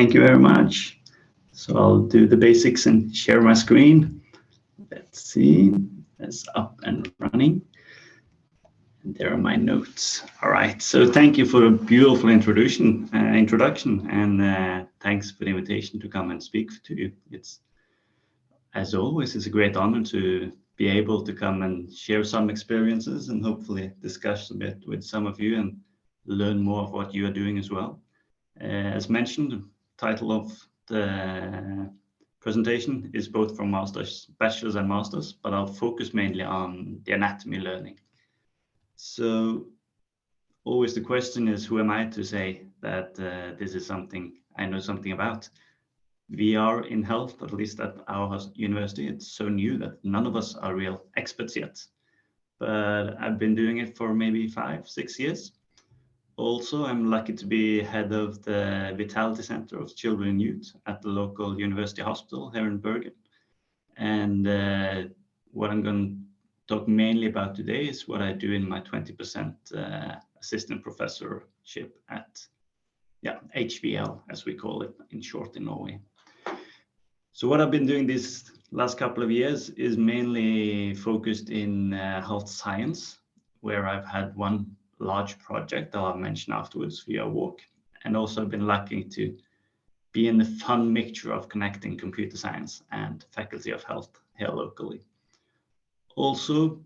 Thank you very much. So I'll do the basics and share my screen. Let's see, it's up and running. And there are my notes. All right, so thank you for a beautiful introduction, and thanks for the invitation to come and speak to you. It's, as always, it's a great honor to be able to come and share some experiences and hopefully discuss a bit with some of you and learn more of what you are doing as well. As mentioned, the title of the presentation is both from bachelor's and master's, but I'll focus mainly on the anatomy learning. So always the question is, who am I to say that this is something I know something about? VR in health, at least at our university, it's so new that none of us are real experts yet. But I've been doing it for maybe 5-6 years. Also, I'm lucky to be head of the Vitality Center of Children and Youth at the local university hospital here in Bergen. And what I'm going to talk mainly about today is what I do in my 20% assistant professorship at HVL, as we call it in short in Norway. So what I've been doing these last couple of years is mainly focused in health science, where I've had one large project that I'll mention afterwards, VR Walk, and also been lucky to be in the fun mixture of connecting computer science and faculty of health here locally. Also,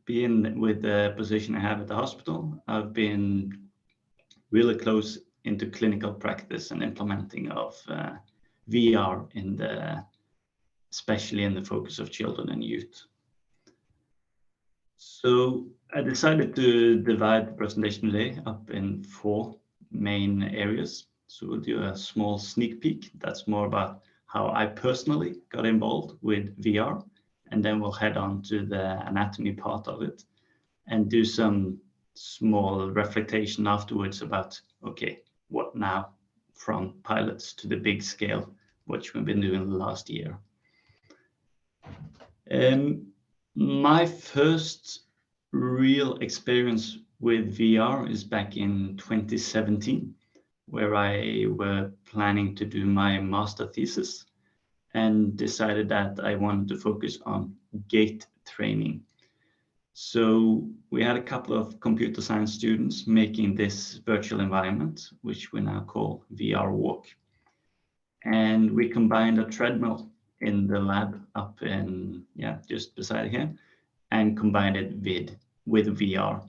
being with the position I have at the hospital, I've been really close into clinical practice and implementing of VR especially in the focus of children and youth. So I decided to divide the presentation today up in 4 main areas. So we'll do a small sneak peek. That's more about how I personally got involved with VR. And then we'll head on to the anatomy part of it and do some small reflection afterwards about, okay, what now from pilots to the big scale, which we've been doing the last year. My first real experience with VR is back in 2017, where I were planning to do my master thesis and decided that I wanted to focus on gait training. So we had a couple of computer science students making this virtual environment, which we now call VR Walk. And we combined a treadmill in the lab up in, just beside here, and combined it with VR.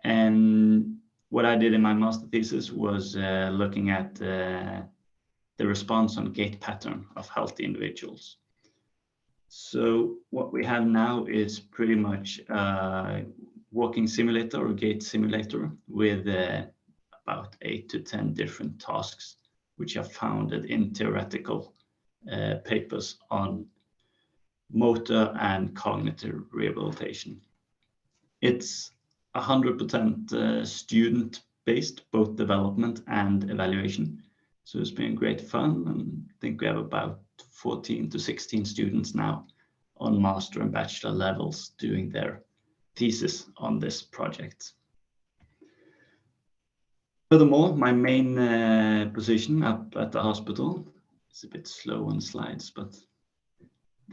And what I did in my master thesis was looking at the response on gait pattern of healthy individuals. So what we have now is pretty much a walking simulator or gait simulator with about 8 to 10 different tasks, which are founded in theoretical papers on motor and cognitive rehabilitation. It's 100% student-based, both development and evaluation. So it's been great fun, and I think we have about 14 to 16 students now on master and bachelor levels doing their thesis on this project. Furthermore, my main position up at the hospital, it's a bit slow on slides, but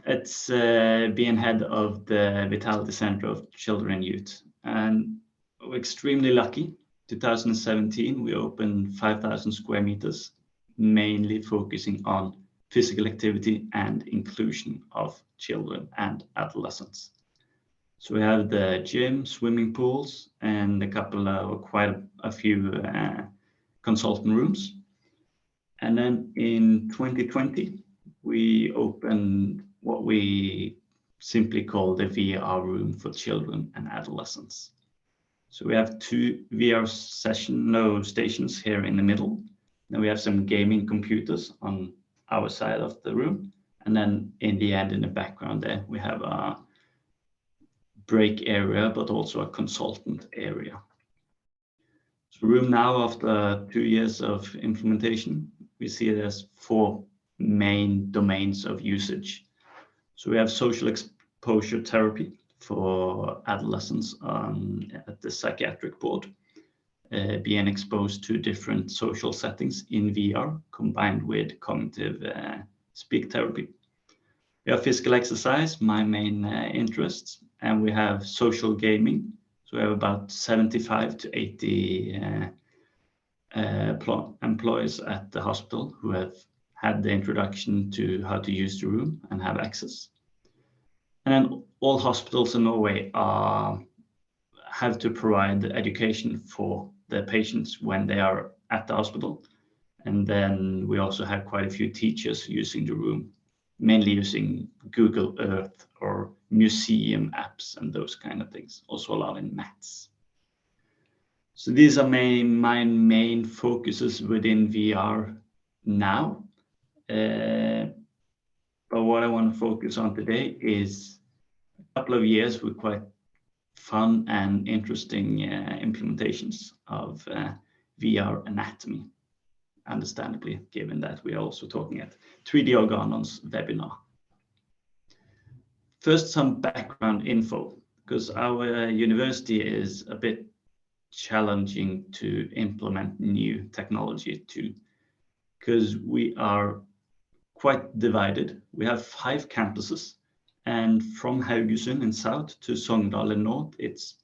it's being head of the Vitality Center of Children and Youth. And we're extremely lucky. 2017, we opened 5,000 square meters, mainly focusing on physical activity and inclusion of children and adolescents. So we have the gym, swimming pools, and quite a few consultant rooms. And then in 2020, we opened what we simply call the VR room for children and adolescents. So we have 2 VR stations here in the middle. Then we have some gaming computers on our side of the room. And then in the end, in the background there, we have a break area, but also a consultant area. So room now, after 2 years of implementation, we see it as 4 main domains of usage. So we have social exposure therapy for adolescents at the psychiatric board. being exposed to different social settings in VR combined with cognitive speak therapy. We have physical exercise, my main interests, and we have social gaming. So we have about 75 to 80 employees at the hospital who have had the introduction to how to use the room and have access. And then all hospitals in Norway have to provide education for the patients when they are at the hospital. And then we also have quite a few teachers using the room, mainly using Google Earth or museum apps and those kind of things, also a lot in maths. So these are my main focuses within VR now. But what I want to focus on today is a couple of years with quite fun and interesting implementations of VR anatomy, understandably, given that we are also talking at 3D Organon's webinar. First, some background info, because our university is a bit challenging to implement new technology to, because we are quite divided. We have 5 campuses, and from Haugesund in south to Sogndal in north, it's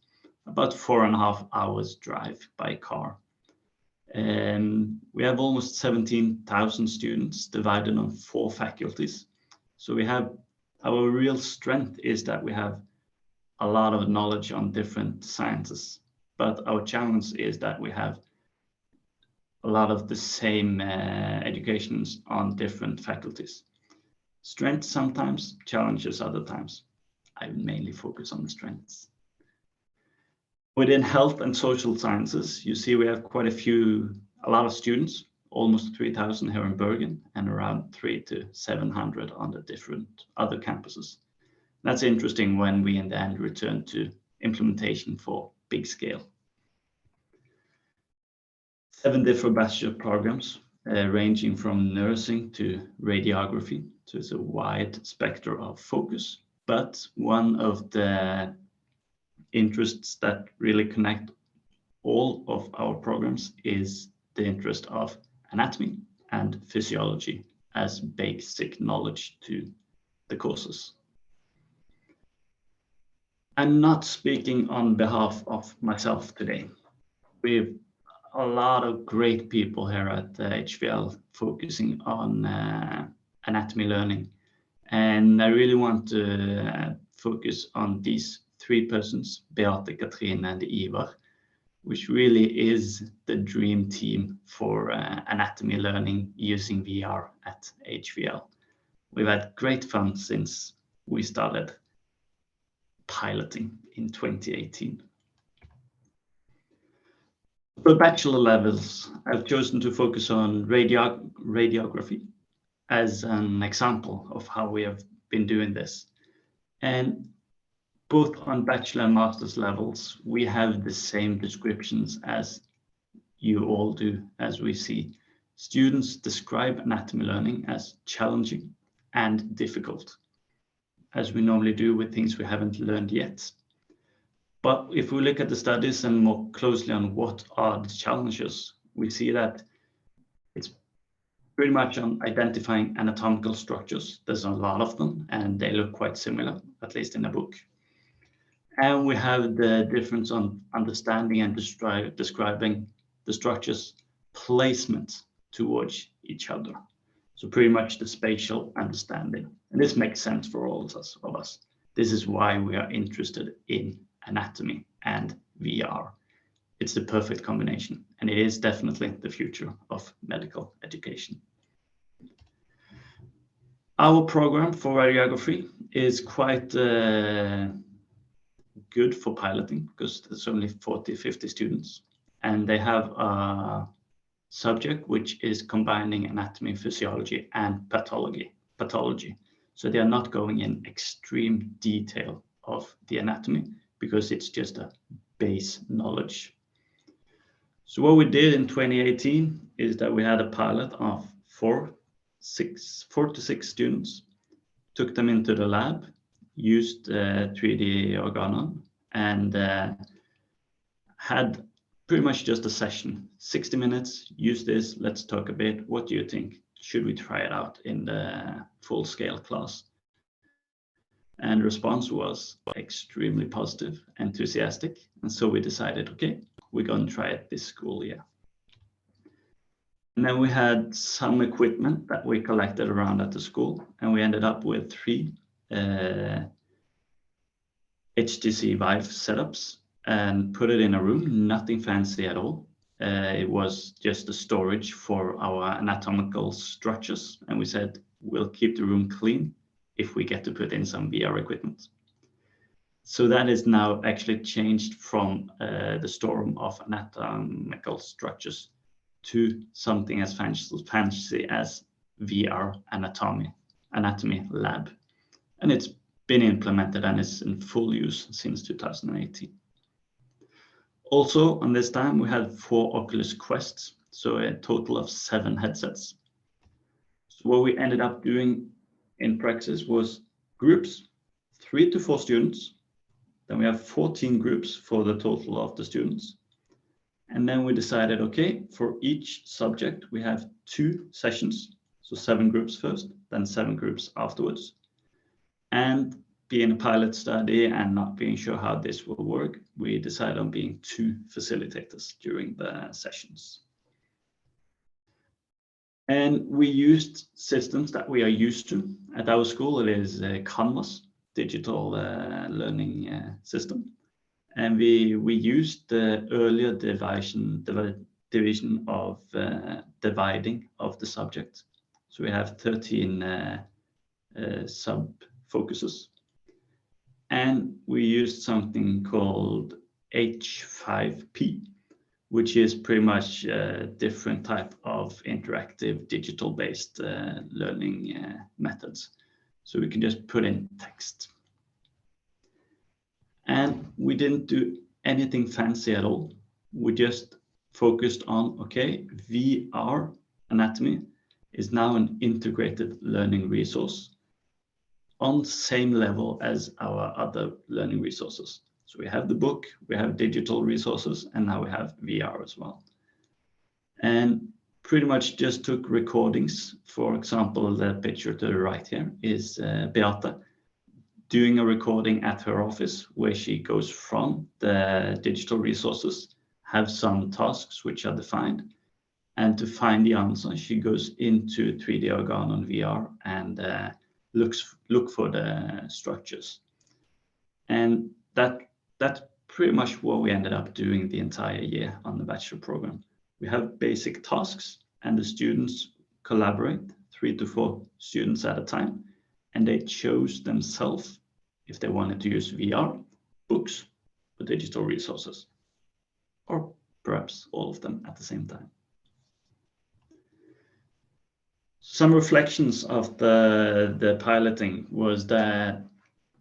about 4.5 hours drive by car. We have almost 17,000 students divided on 4 faculties. So we have, our real strength is that we have a lot of knowledge on different sciences, but our challenge is that we have a lot of the same educations on different faculties. Strengths sometimes, challenges other times. I mainly focus on the strengths. Within health and social sciences, you see we have quite a lot of students, almost 3,000 here in Bergen and around 300 to 700 on the different other campuses. That's interesting when we in the end return to implementation for big scale. 7 different bachelor programs, ranging from nursing to radiography. So it's a wide spectrum of focus, but one of the interests that really connect all of our programs is the interest of anatomy and physiology as basic knowledge to the courses. I'm not speaking on behalf of myself today. We have a lot of great people here at HVL focusing on anatomy learning. And I really want to focus on these 3 persons, Beate, Katrine, and Ivar, which really is the dream team for anatomy learning using VR at HVL. We've had great fun since we started piloting in 2018. For bachelor levels, I've chosen to focus on radiography as an example of how we have been doing this. And both on bachelor and master's levels, we have the same descriptions as you all do, as we see. Students describe anatomy learning as challenging and difficult, as we normally do with things we haven't learned yet. But if we look at the studies and more closely on what are the challenges, we see that it's pretty much on identifying anatomical structures. There's a lot of them, and they look quite similar, at least in the book. And we have the difference on understanding and describing the structures' placement towards each other. So pretty much the spatial understanding. And this makes sense for all of us. This is why we are interested in anatomy and VR. It's the perfect combination, and it is definitely the future of medical education. Our program for radiography is quite good for piloting because there's only 40, 50 students, and they have a subject which is combining anatomy, physiology, and pathology. So they are not going in extreme detail of the anatomy because it's just a base knowledge. So what we did in 2018 is that we had a pilot of 4 to 6 students, took them into the lab, used 3D Organon, and had pretty much just a session, 60 minutes, use this, let's talk a bit. What do you think? Should we try it out in the full-scale class? And the response was extremely positive, enthusiastic. And so we decided, okay, we're going to try it this school year. And then we had some equipment that we collected around at the school, and we ended up with 3 HTC Vive setups and put it in a room, nothing fancy at all. It was just a storage for our anatomical structures. And we said, we'll keep the room clean if we get to put in some VR equipment. So that is now actually changed from the storeroom of anatomical structures to something as fancy as VR anatomy lab. And it's been implemented and is in full use since 2018. Also, on this time, we had 4 Oculus Quests, so a total of 7 headsets. So what we ended up doing in practice was groups, 3 to 4 students. Then we have 14 groups for the total of the students. And then we decided, okay, for each subject, we have 2 sessions. So 7 groups first, then 7 groups afterwards. And being a pilot study and not being sure how this will work, we decided on being 2 facilitators during the sessions. And we used systems that we are used to. At our school, it is Canvas, digital learning system. And we used the earlier division of dividing of the subject. So we have 13 sub-focuses. And we used something called H5P, which is pretty much a different type of interactive digital-based learning methods. So we can just put in text. And we didn't do anything fancy at all. We just focused on, okay, VR anatomy is now an integrated learning resource on the same level as our other learning resources. So we have the book, we have digital resources, and now we have VR as well. And pretty much just took recordings. For example, the picture to the right here is Beata doing a recording at her office where she goes from the digital resources, have some tasks which are defined, and to find the answer, she goes into 3D Organon VR and look for the structures. And that's pretty much what we ended up doing the entire year on the Bachelor program. We have basic tasks and the students collaborate, 3 to 4 students at a time, and they chose themselves if they wanted to use VR, books, or digital resources, or perhaps all of them at the same time. Some reflections of the piloting was that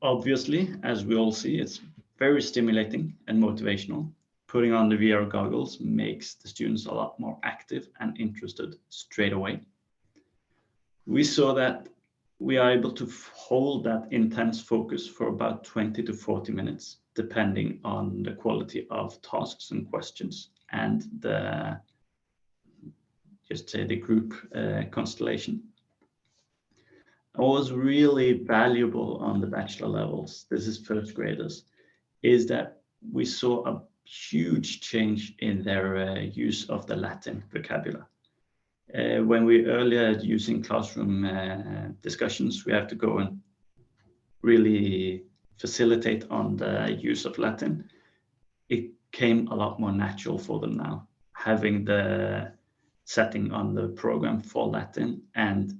obviously, as we all see, it's very stimulating and motivational. Putting on the VR goggles makes the students a lot more active and interested straight away. We saw that we are able to hold that intense focus for about 20 to 40 minutes, depending on the quality of tasks and questions and the group constellation. What was really valuable on the Bachelor levels, this is first graders, is that we saw a huge change in their use of the Latin vocabulary. When we earlier using classroom discussions, we have to go and really facilitate on the use of Latin. It came a lot more natural for them now, having the setting on the program for Latin and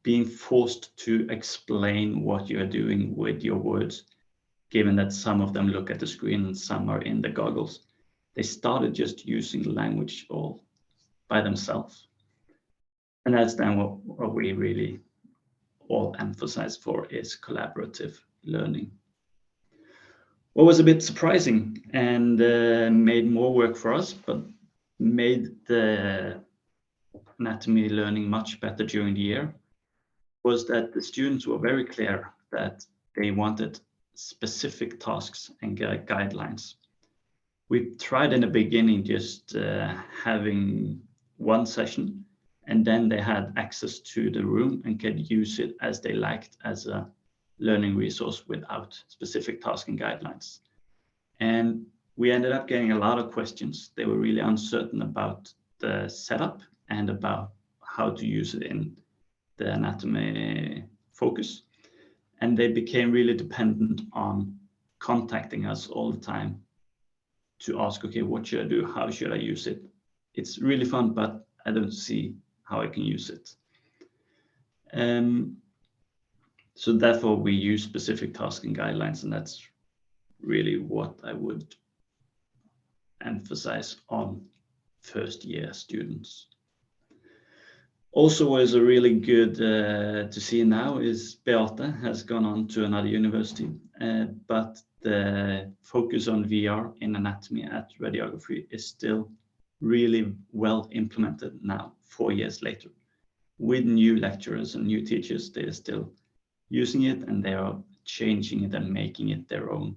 being forced to explain what you are doing with your words, given that some of them look at the screen and some are in the goggles. They started just using language all by themselves. And that's then what we really all emphasize for is collaborative learning. What was a bit surprising and made more work for us, but made the anatomy learning much better during the year, was that the students were very clear that they wanted specific tasks and guidelines. We tried in the beginning just having one session, and then they had access to the room and could use it as they liked as a learning resource without specific tasking guidelines. And we ended up getting a lot of questions. They were really uncertain about the setup and about how to use it in the anatomy focus. And they became really dependent on contacting us all the time to ask, okay, what should I do? How should I use it? It's really fun, but I don't see how I can use it. So therefore we use specific tasking guidelines, and that's really what I would emphasize on first year students. Also, what is really good to see now is Beate has gone on to another university, but the focus on VR in anatomy at Radiography is still really well implemented now, 4 years later. With new lecturers and new teachers, they are still using it and they are changing it and making it their own.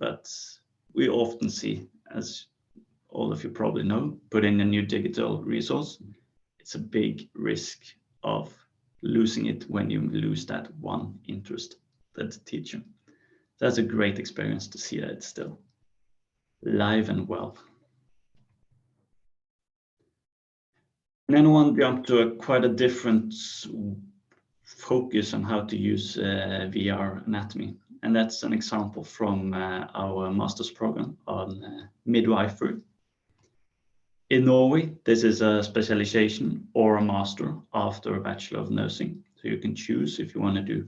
But we often see, as all of you probably know, put in a new digital resource, it's a big risk of losing it when you lose that one interested teacher. That's a great experience to see that it's still live and well. And then one jumped to quite a different focus on how to use VR anatomy. And that's an example from our master's program on midwifery. In Norway, this is a specialization or a master after a Bachelor of Nursing. So you can choose if you want to do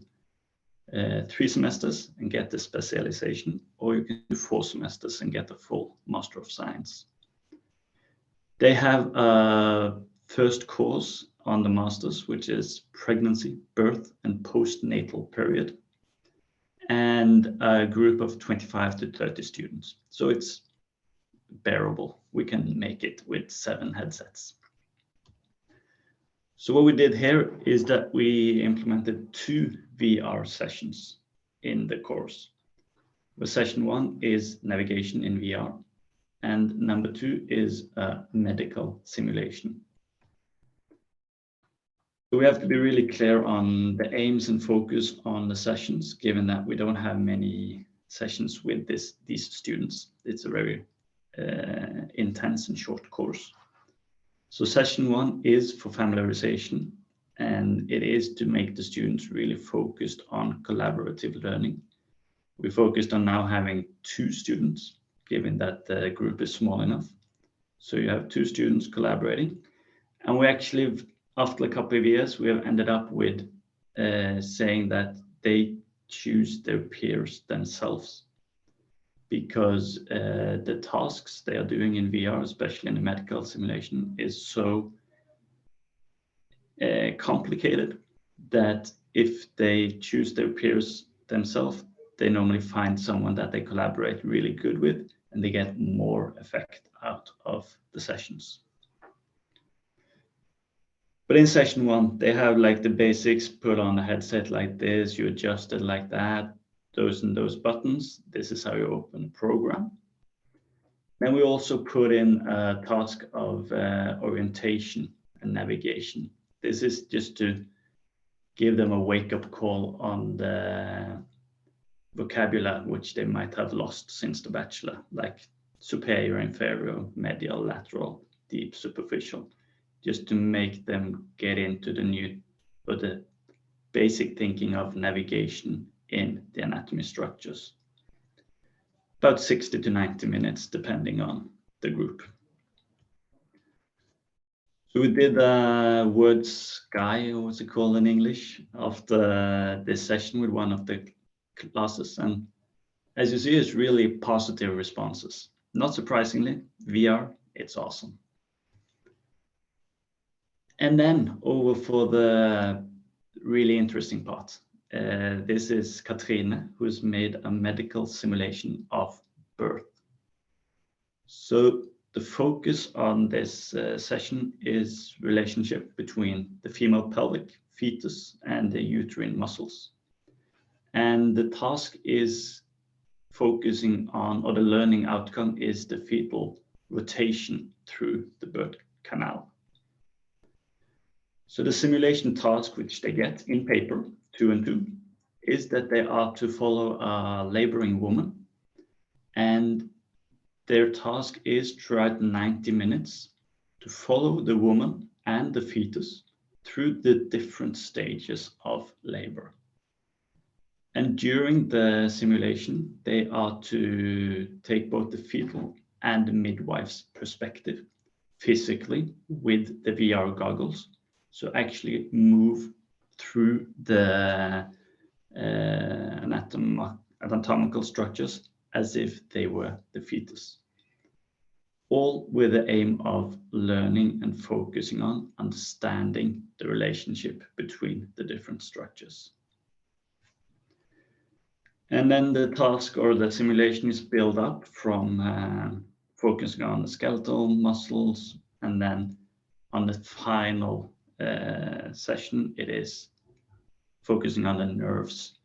3 semesters and get the specialization, or you can do 4 semesters and get a full Master of Science. They have a first course on the masters, which is pregnancy, birth, and postnatal period, and a group of 25 to 30 students. So it's bearable. We can make it with 7 headsets. So what we did here is that we implemented 2 VR sessions in the course. The session 1 is navigation in VR, and number 2 is a medical simulation. So we have to be really clear on the aims and focus on the sessions, given that we don't have many sessions with these students. It's a very intense and short course. So session 1 is for familiarization, and it is to make the students really focused on collaborative learning. We focused on now having 2 students, given that the group is small enough. So you have 2 students collaborating, and we actually, after a couple of years, we have ended up with saying that they choose their peers themselves, because the tasks they are doing in VR, especially in the medical simulation, is so complicated that if they choose their peers themselves, they normally find someone that they collaborate really good with, and they get more effect out of the sessions. But in session 1, they have like the basics, put on a headset like this, you adjust it like that, those and those buttons. This is how you open a program. Then we also put in a task of orientation and navigation. This is just to give them a wake-up call on the vocabulary which they might have lost since the Bachelor, like superior, inferior, medial, lateral, deep, superficial, just to make them get into the new, or the basic thinking of navigation in the anatomy structures. About 60 to 90 minutes, depending on the group. So we did a word sky, or what's it called in English, after this session with one of the classes. And as you see, it's really positive responses. Not surprisingly, VR, it's awesome. And then over for the really interesting part. This is Katrine, who's made a medical simulation of birth. So the focus on this session is relationship between the female pelvic, fetus, and the uterine muscles. And the task is focusing on, or the learning outcome is the fetal rotation through the birth canal. So the simulation task which they get in paper 2 and 2 is that they are to follow a laboring woman, and their task is throughout 90 minutes to follow the woman and the fetus through the different stages of labor. And during the simulation, they are to take both the fetal and the midwife's perspective physically with the VR goggles. So actually move through the anatomical structures as if they were the fetus. All with the aim of learning and focusing on understanding the relationship between the different structures. And then the task or the simulation is built up from focusing on the skeletal muscles, and then on the final session, it is focusing on the nerves.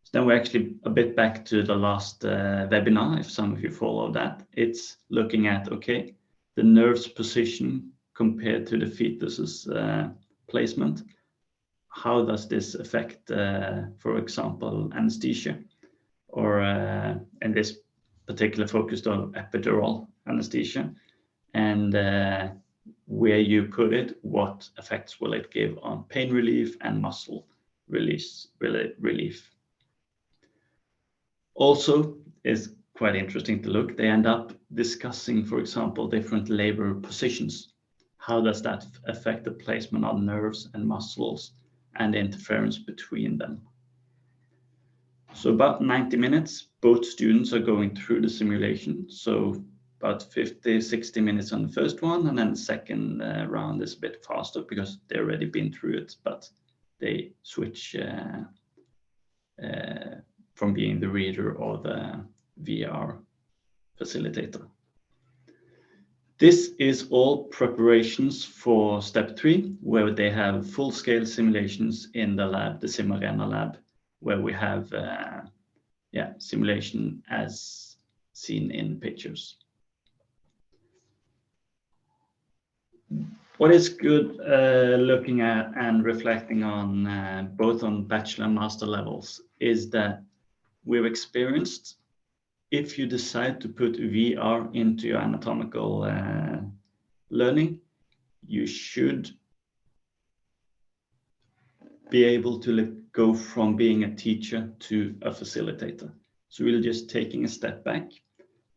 So then we're actually a bit back to the last webinar, if some of you follow that. It's looking at, okay, the nerve's position compared to the fetus's placement. How does this affect, for example, anesthesia? Or in this particular focused on epidural anesthesia, and where you put it, what effects will it give on pain relief and muscle relief. Also, is quite interesting to look. They end up discussing, for example, different labor positions. How does that affect the placement of nerves and muscles and the interference between them? So about 90 minutes, both students are going through the simulation. So about 50, 60 minutes on the first one, and then the second round is a bit faster because they've already been through it, but they switch from being the reader or the VR facilitator. This is all preparations for step 3, where they have full-scale simulations in the lab, the SimArena lab, where we have simulation as seen in pictures. What is good looking at and reflecting on both on bachelor and master levels is that we've experienced, if you decide to put VR into your anatomical learning, you should be able to go from being a teacher to a facilitator. So we're just taking a step back,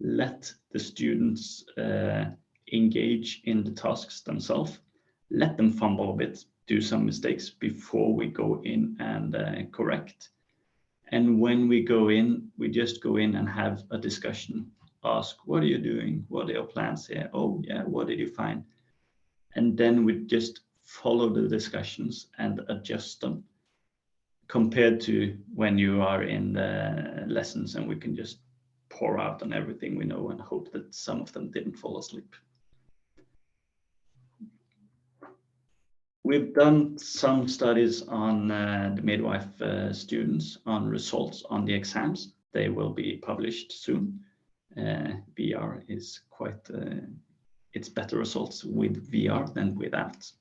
let the students engage in the tasks themselves, let them fumble a bit, do some mistakes before we go in and correct. And when we go in, we just go in and have a discussion. Ask, what are you doing? What are your plans here? Oh yeah, what did you find? And then we just follow the discussions and adjust them, compared to when you are in the lessons and we can just pour out on everything we know and hope that some of them didn't fall asleep. We've done some studies on the midwife students on results on the exams. They will be published soon. VR is quite, it's better results with VR than without.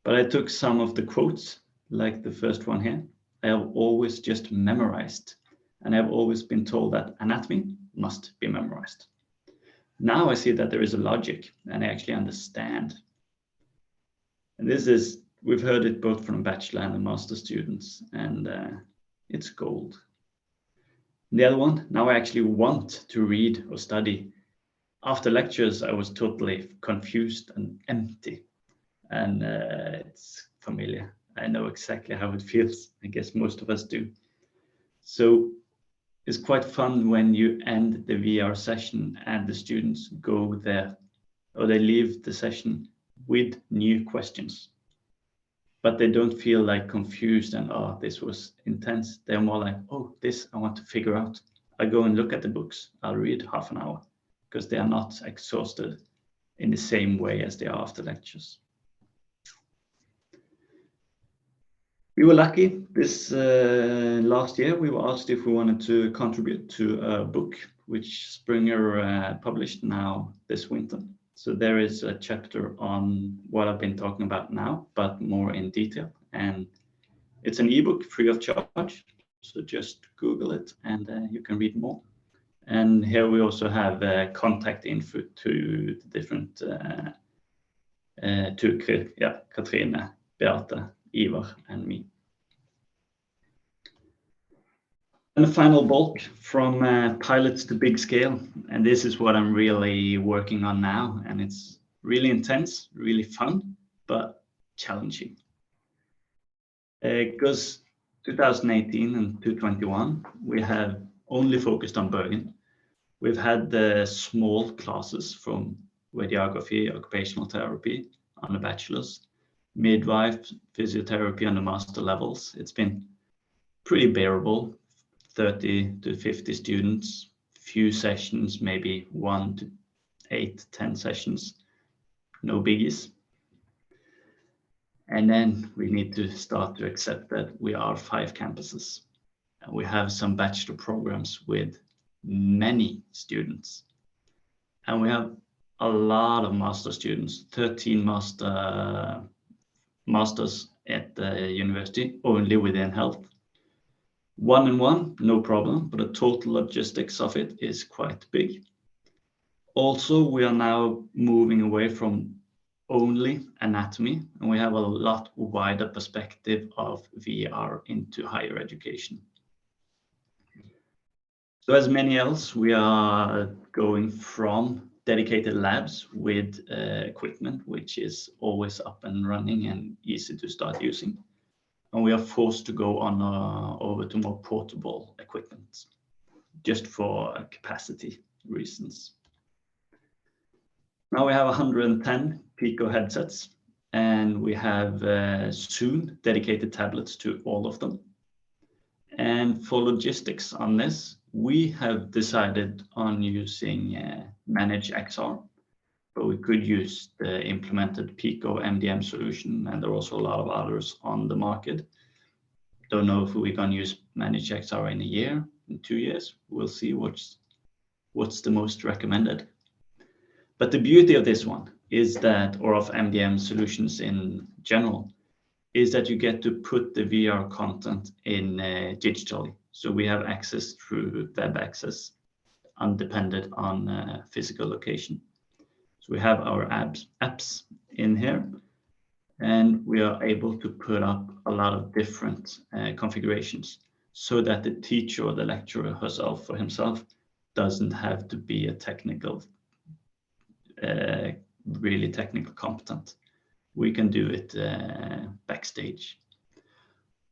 But I took some of the quotes, like the first one here. I have always just memorized, and I've always been told that anatomy must be memorized. Now I see that there is a logic, and I actually understand. And this is, we've heard it both from bachelor and the master students, and it's gold. And the other one, now I actually want to read or study. After lectures, I was totally confused and empty. And it's familiar. I know exactly how it feels. I guess most of us do. So it's quite fun when you end the VR session and the students go there, or they leave the session with new questions. But they don't feel like confused and, oh, this was intense. They're more like, oh, this I want to figure out. I go and look at the books. I'll read half an hour, because they are not exhausted in the same way as they are after lectures. We were lucky this last year. We were asked if we wanted to contribute to a book which Springer published now this winter. So there is a chapter on what I've been talking about now, but more in detail. And it's an ebook free of charge. So just Google it and you can read more. And here we also have contact info to the different, to Katrine, Beate, Ivar, and me. And the final bulk from pilots to big scale. And this is what I'm really working on now. And it's really intense, really fun, but challenging. Because 2018 and 2021, we have only focused on Bergen. We've had the small classes from radiography, occupational therapy on the bachelor's, midwife, physiotherapy on the master levels. It's been pretty bearable, 30 to 50 students, few sessions, maybe 1 to 8, 10 sessions, no biggies. And then we need to start to accept that we are 5 campuses. And we have some bachelor programs with many students. And we have a lot of master students, 13 masters at the university, only within health. 1-on-1, no problem, but the total logistics of it is quite big. Also, we are now moving away from only anatomy, and we have a lot wider perspective of VR into higher education. So as many else, we are going from dedicated labs with equipment, which is always up and running and easy to start using. And we are forced to go on over to more portable equipment, just for capacity reasons. Now we have 110 Pico headsets, and we have soon dedicated tablets to all of them. And for logistics on this, we have decided on using Manage XR, but we could use the implemented Pico MDM solution, and there are also a lot of others on the market. Don't know if we're going to use Manage XR in a year, in 2 years. We'll see what's the most recommended. But the beauty of this one is that, or of MDM solutions in general, is that you get to put the VR content in digitally. So we have access through web access, undependent on physical location. So we have our apps in here, and we are able to put up a lot of different configurations so that the teacher or the lecturer herself or himself doesn't have to be a technical, really technical competent. We can do it backstage.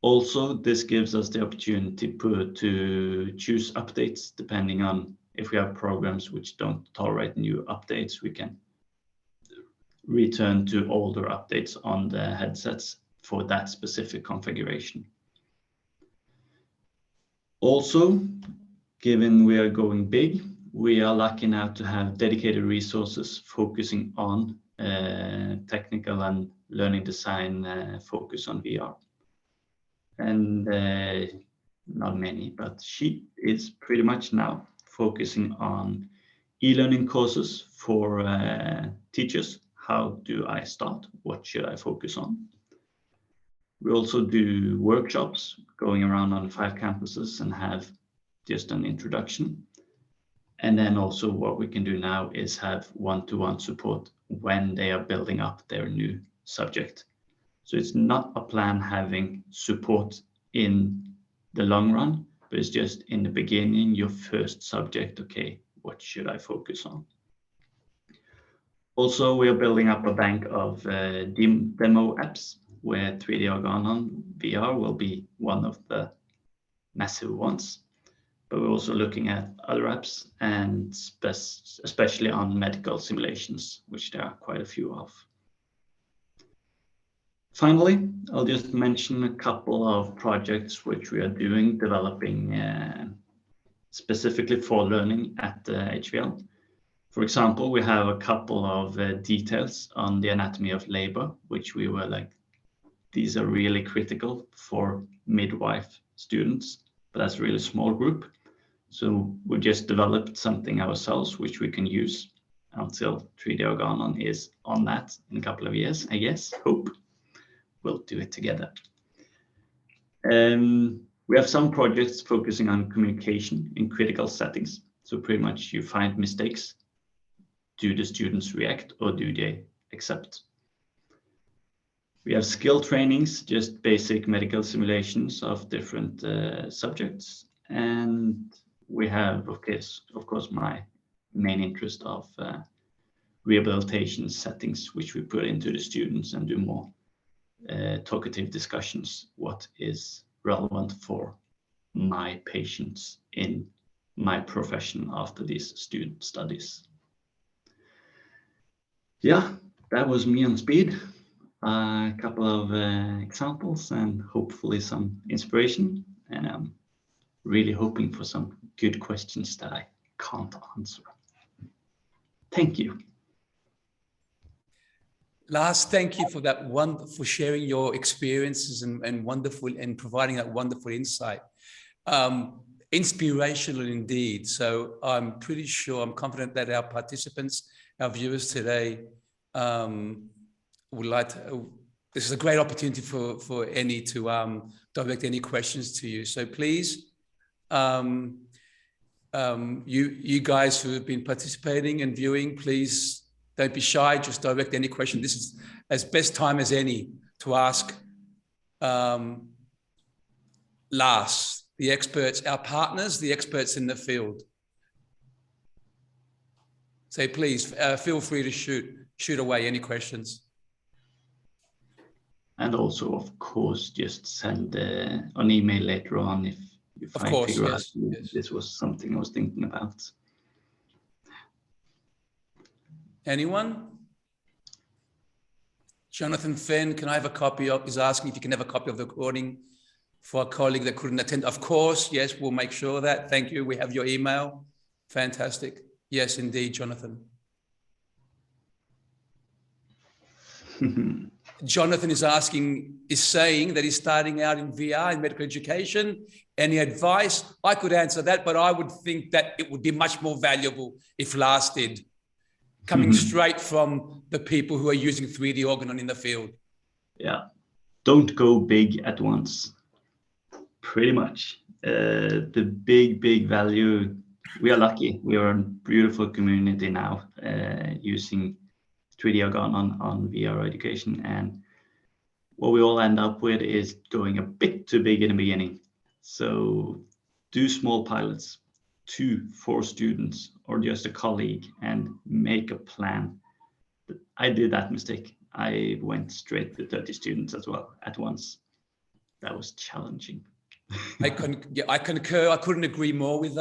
Also, this gives us the opportunity to choose updates depending on if we have programs which don't tolerate new updates. We can return to older updates on the headsets for that specific configuration. Also, given we are going big, we are lucky now to have dedicated resources focusing on technical and learning design focus on VR. And not many, but she is pretty much now focusing on e-learning courses for teachers. How do I start? What should I focus on? We also do workshops going around on 5 campuses and have just an introduction. And then also what we can do now is have one-to-one support when they are building up their new subject. So it's not a plan having support in the long run, but it's just in the beginning, your first subject, okay, what should I focus on? Also, we are building up a bank of demo apps where 3D Organon VR will be one of the massive ones. But we're also looking at other apps, and especially on medical simulations, which there are quite a few of. Finally, I'll just mention a couple of projects which we are doing, developing specifically for learning at HVL. For example, we have a couple of details on the anatomy of labor, which we were like these are really critical for midwife students, but that's a really small group. So we just developed something ourselves, which we can use until 3D Organon is on that in a couple of years, I guess. Hope we'll do it together. We have some projects focusing on communication in critical settings. So pretty much you find mistakes. Do the students react or do they accept? We have skill trainings, just basic medical simulations of different subjects. And we have, of course, my main interest of rehabilitation settings, which we put into the students and do more talkative discussions, what is relevant for my patients in my profession after these student studies. Yeah, that was me on speed. A couple of examples and hopefully some inspiration. And I'm really hoping for some good questions that I can't answer. Thank you. Lars, thank you for that for sharing your experiences and wonderful and providing that wonderful insight. Inspirational indeed. So I'm pretty sure, I'm confident that our participants, our viewers today, would like to. This is a great opportunity for any to direct any questions to you. So please, you guys who have been participating and viewing, please. Don't be shy, just direct any question. This is as best time as any to ask Lars, the experts, our partners, the experts in the field. So please feel free to shoot away any questions. And also, of course, just send an email later on if I figure out this was something I was thinking about. Anyone? Jonathan Fenn, can I have a copy of, is asking if you can have a copy of the recording for a colleague that couldn't attend. Of course, yes, we'll make sure of that. Thank you. We have your email. Fantastic. Yes, indeed, Jonathan. Jonathan is saying that he's starting out in VR in medical education. Any advice? I could answer that, but I would think that it would be much more valuable if Lars did. Coming straight from the people who are using 3D Organon in the field. Yeah, don't go big at once. Pretty much. The big value, we are lucky. We are a beautiful community now using 3D Organon on VR education. And what we all end up with is going a bit too big in the beginning. So do small pilots. 2-4 students or just a colleague and make a plan. I did that mistake. I went straight to 30 students as well at once. That was challenging. I concur. I couldn't agree more with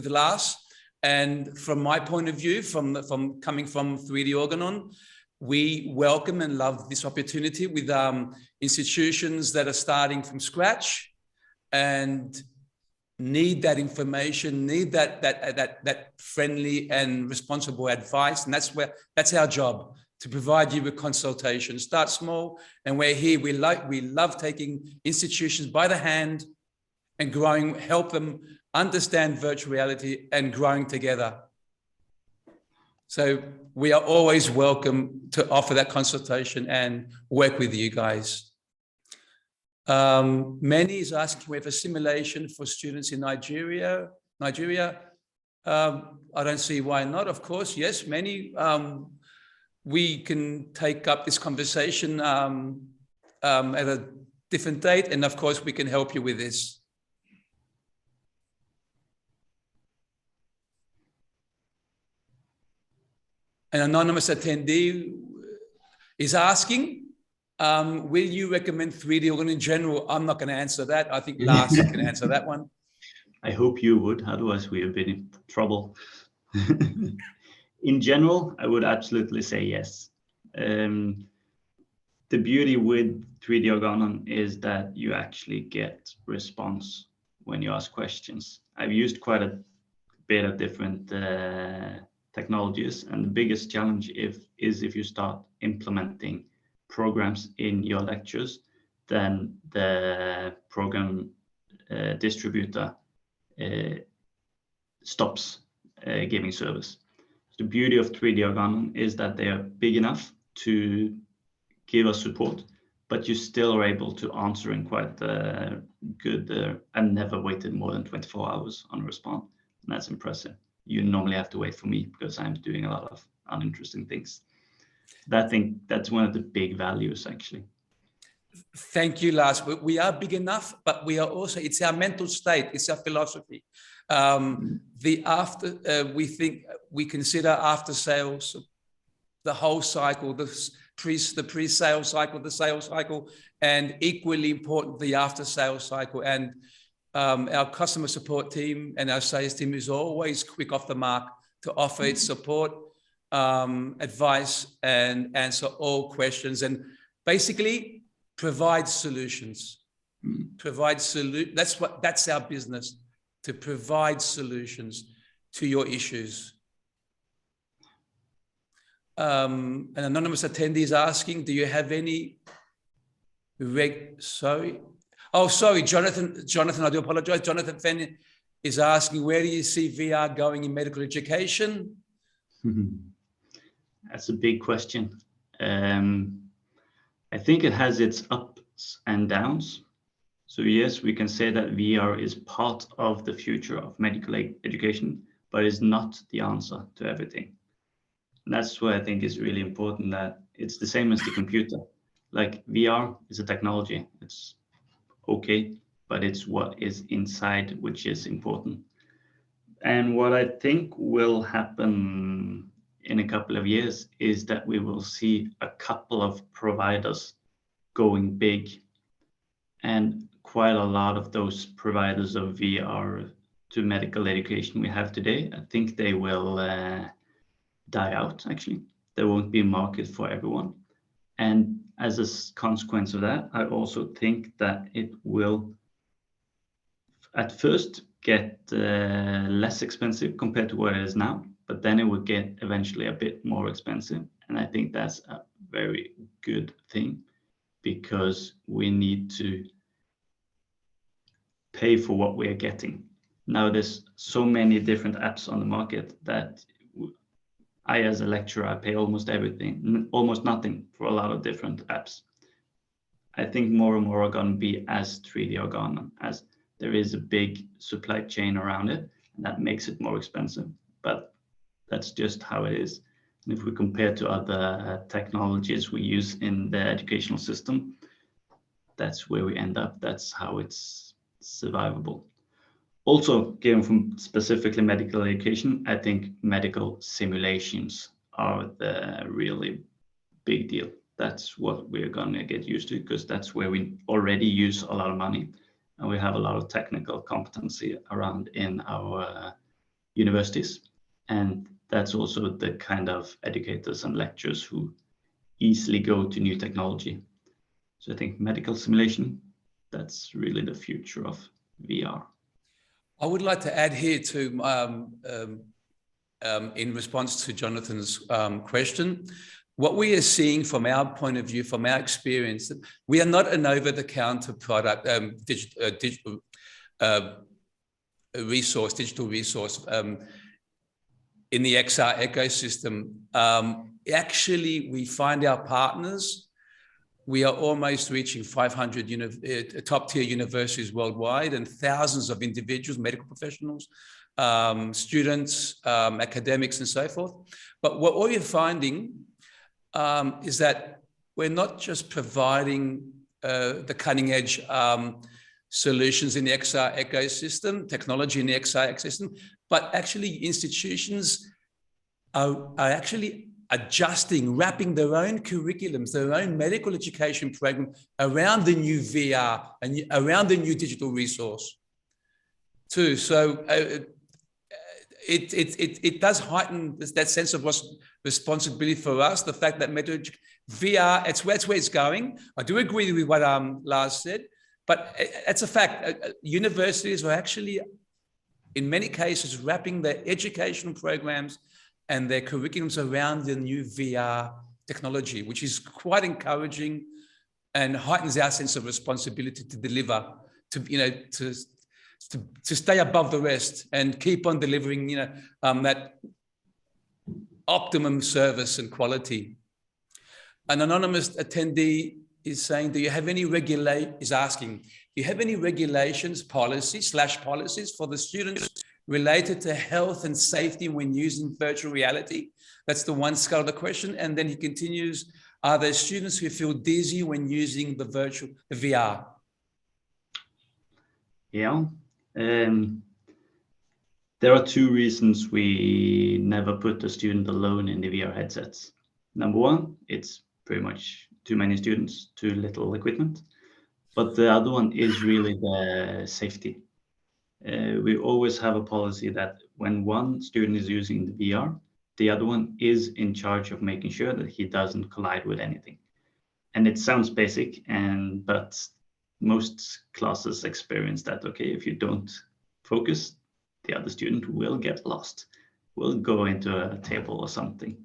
Lars. And from my point of view, from coming from 3D Organon, we welcome and love this opportunity with institutions that are starting from scratch and need that information, need that friendly and responsible advice. And that's our job, to provide you with consultation. Start small, and we're here. We love taking institutions by the hand and growing, help them understand virtual reality and growing together. So we are always welcome to offer that consultation and work with you guys. Manny is asking, we have a simulation for students in Nigeria. I don't see why not. Of course, yes, Manny. We can take up this conversation at a different date, and of course, we can help you with this. An anonymous attendee is asking, will you recommend 3D Organon in general? I'm not going to answer that. I think Lars can answer that one. I hope you would, otherwise we have been in trouble. In general, I would absolutely say yes. The beauty with 3D Organon is that you actually get response when you ask questions. I've used quite a bit of different technologies, and the biggest challenge is if you start implementing programs in your lectures, then the program distributor stops giving service. The beauty of 3D Organon is that they are big enough to give us support, but you still are able to answer in quite good. I've never waited more than 24 hours on a response, and that's impressive. You normally have to wait for me because I'm doing a lot of uninteresting things. I think that's one of the big values, actually. Thank you, Lars. We are big enough, but we are also, it's our mental state, it's our philosophy. We consider after sales, the whole cycle, the pre-sale cycle, the sales cycle, and equally important, the after-sales cycle. And our customer support team and our sales team is always quick off the mark to offer its support, advice, and answer all questions, and basically provide solutions. That's our business, to provide solutions to your issues. An anonymous attendee is asking, do you have any Jonathan, I do apologize. Jonathan Fenn is asking, where do you see VR going in medical education? That's a big question. I think it has its ups and downs. So yes, we can say that VR is part of the future of medical education, but it's not the answer to everything. And that's why I think it's really important that it's the same as the computer. Like VR is a technology, it's okay, but it's what is inside which is important. And what I think will happen in a couple of years is that we will see a couple of providers going big, and quite a lot of those providers of VR to medical education we have today, I think they will die out, actually. There won't be a market for everyone. And as a consequence of that, I also think that it will at first get less expensive compared to what it is now, but then it will get eventually a bit more expensive. And I think that's a very good thing, because we need to pay for what we are getting. Now there's so many different apps on the market that I, as a lecturer, I pay almost nothing for a lot of different apps. I think more and more are going to be as 3D Organon, as there is a big supply chain around it, and that makes it more expensive. But that's just how it is. And if we compare to other technologies we use in the educational system, that's where we end up. That's how it's survivable. Also, given from specifically medical education, I think medical simulations are the really big deal. That's what we're going to get used to, because that's where we already use a lot of money, and we have a lot of technical competency around in our universities. And that's also the kind of educators and lecturers who easily go to new technology. So I think medical simulation, that's really the future of VR. I would like to add here to, in response to Jonathan's question, what we are seeing from our point of view, from our experience, we are not an over-the-counter product, digital resource in the XR ecosystem. Actually, we find our partners. We are almost reaching 500 top-tier universities worldwide, and thousands of individuals, medical professionals, students, academics, and so forth. But what we're finding is that we're not just providing the cutting-edge solutions in the XR ecosystem, technology in the XR ecosystem, but actually institutions are actually adjusting, wrapping their own curriculums, their own medical education program around the new VR and around the new digital resource too. So it does heighten that sense of responsibility for us, the fact that VR, that's where it's going. I do agree with what Lars said, but it's a fact. Universities are actually, in many cases, wrapping their educational programs and their curriculums around the new VR technology, which is quite encouraging and heightens our sense of responsibility to deliver, to stay above the rest and keep on delivering, that optimum service and quality. An anonymous attendee is saying, do you have any regulations, policies for the students related to health and safety when using virtual reality? That's the one part of the question. And then he continues, are there students who feel dizzy when using the VR? Yeah. There are two reasons we never put the student alone in the VR headsets. Number one, it's pretty much too many students, too little equipment. But the other one is really the safety. We always have a policy that when one student is using the VR, the other one is in charge of making sure that he doesn't collide with anything. And it sounds basic, but most classes experience that, okay, if you don't focus, the other student will get lost, will go into a table or something.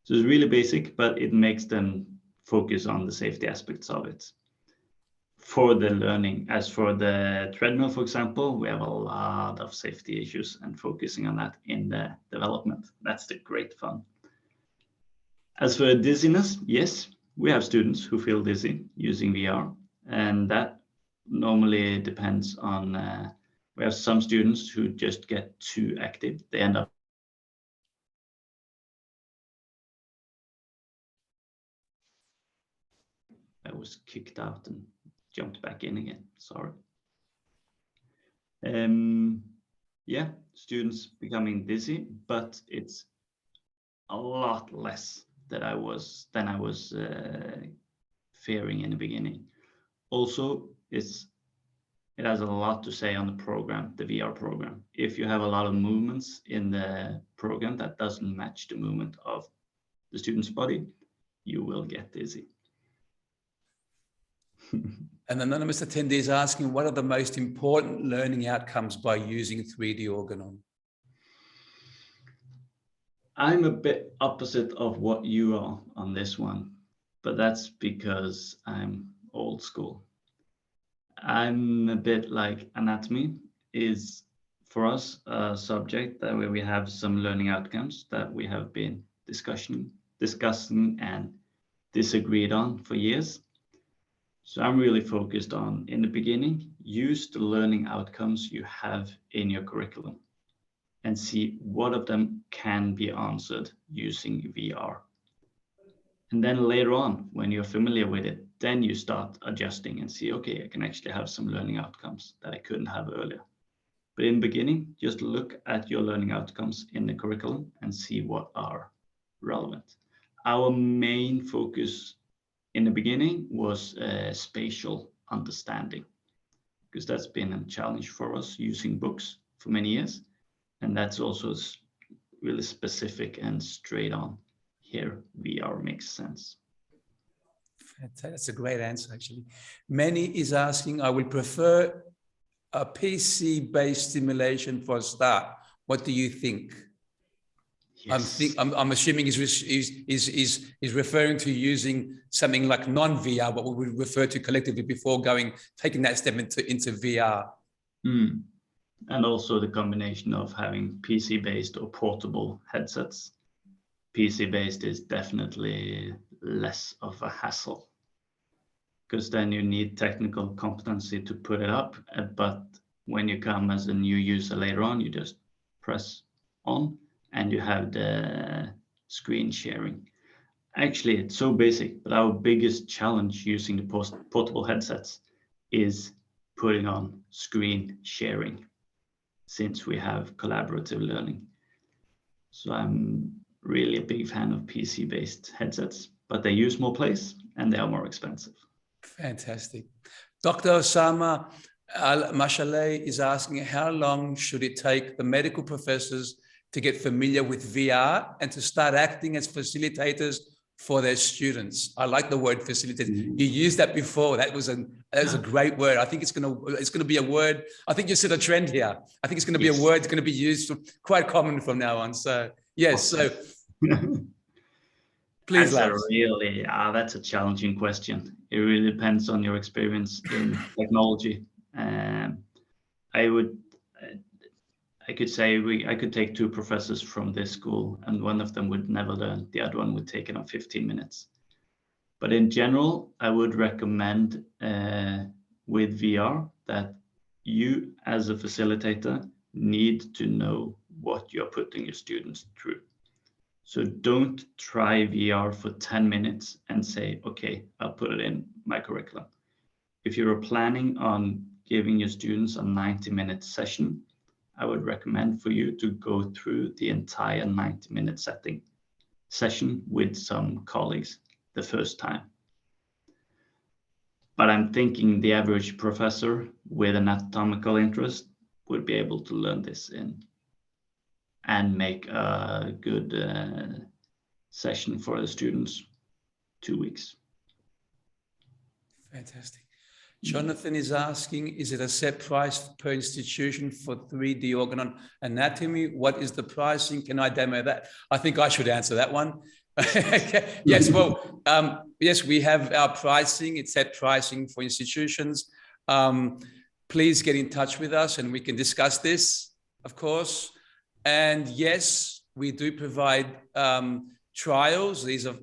So it's really basic, but it makes them focus on the safety aspects of it. For the learning, as for the treadmill, for example, we have a lot of safety issues and focusing on that in the development. That's the great fun. As for dizziness, yes, we have students who feel dizzy using VR, and that normally depends on, we have some students who just get too active. They end up I was kicked out and jumped back in again, sorry. Yeah, students becoming dizzy, but it's a lot less than I was fearing in the beginning. Also, it has a lot to say on the program, the VR program. If you have a lot of movements in the program that doesn't match the movement of the student's body, you will get dizzy. An anonymous attendee is asking, what are the most important learning outcomes by using 3D Organon? I'm a bit opposite of what you are on this one, but that's because I'm old school. I'm a bit like anatomy is for us a subject that where we have some learning outcomes that we have been discussing and disagreed on for years. So I'm really focused on, in the beginning, use the learning outcomes you have in your curriculum and see what of them can be answered using VR. And then later on, when you're familiar with it, then you start adjusting and see, okay, I can actually have some learning outcomes that I couldn't have earlier. But in the beginning, just look at your learning outcomes in the curriculum and see what are relevant. Our main focus in the beginning was spatial understanding, because that's been a challenge for us using books for many years. And that's also really specific and straight on. Here, VR makes sense. That's a great answer, actually. Many is asking, I would prefer a PC-based simulation for a start. What do you think? Yes. I'm assuming he's referring to using something like non-VR, what we would refer to collectively before taking that step into VR. Mm. And also the combination of having PC-based or portable headsets. PC-based is definitely less of a hassle, because then you need technical competency to put it up. But when you come as a new user later on, you just press on and you have the screen sharing. Actually, it's so basic, but our biggest challenge using the portable headsets is putting on screen sharing, since we have collaborative learning. So I'm really a big fan of PC-based headsets, but they use more place and they are more expensive. Fantastic. Dr. Osama Mashaleh is asking, how long should it take the medical professors to get familiar with VR and to start acting as facilitators for their students? I like the word facilitator. You used that before. That was a great word. I think it's gonna be a word. I think you set a trend here. I think it's gonna be a word that's gonna be used quite common from now on. So yes, so Please, That's Lars. that's a challenging question. It really depends on your experience in technology. I could say I could take 2 professors from this school, and one of them would never learn. The other one would take it on 15 minutes. But in general, I would recommend with VR that you as a facilitator need to know what you're putting your students through. So don't try VR for 10 minutes and say, okay, I'll put it in my curriculum. If you're planning on giving your students a 90-minute session, I would recommend for you to go through the entire 90-minute session with some colleagues the first time. But I'm thinking the average professor with an anatomical interest would be able to learn this and make a good session for the students 2 weeks. Fantastic. Jonathan is asking, is it a set price per institution for 3D Organon anatomy? What is the pricing? Can I demo that? I think I should answer that one. Yes, well, yes, we have our pricing. It's set pricing for institutions. Please get in touch with us and we can discuss this, of course. And yes, we do provide trials. These are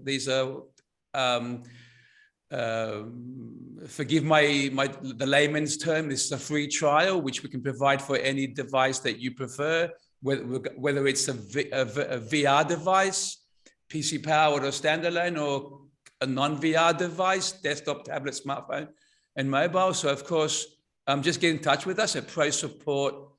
forgive the layman's term, this is a free trial which we can provide for any device that you prefer, whether it's a VR device, PC powered or standalone, or a non-VR device, desktop, tablet, smartphone, and mobile. So of course, just get in touch with us at prosupport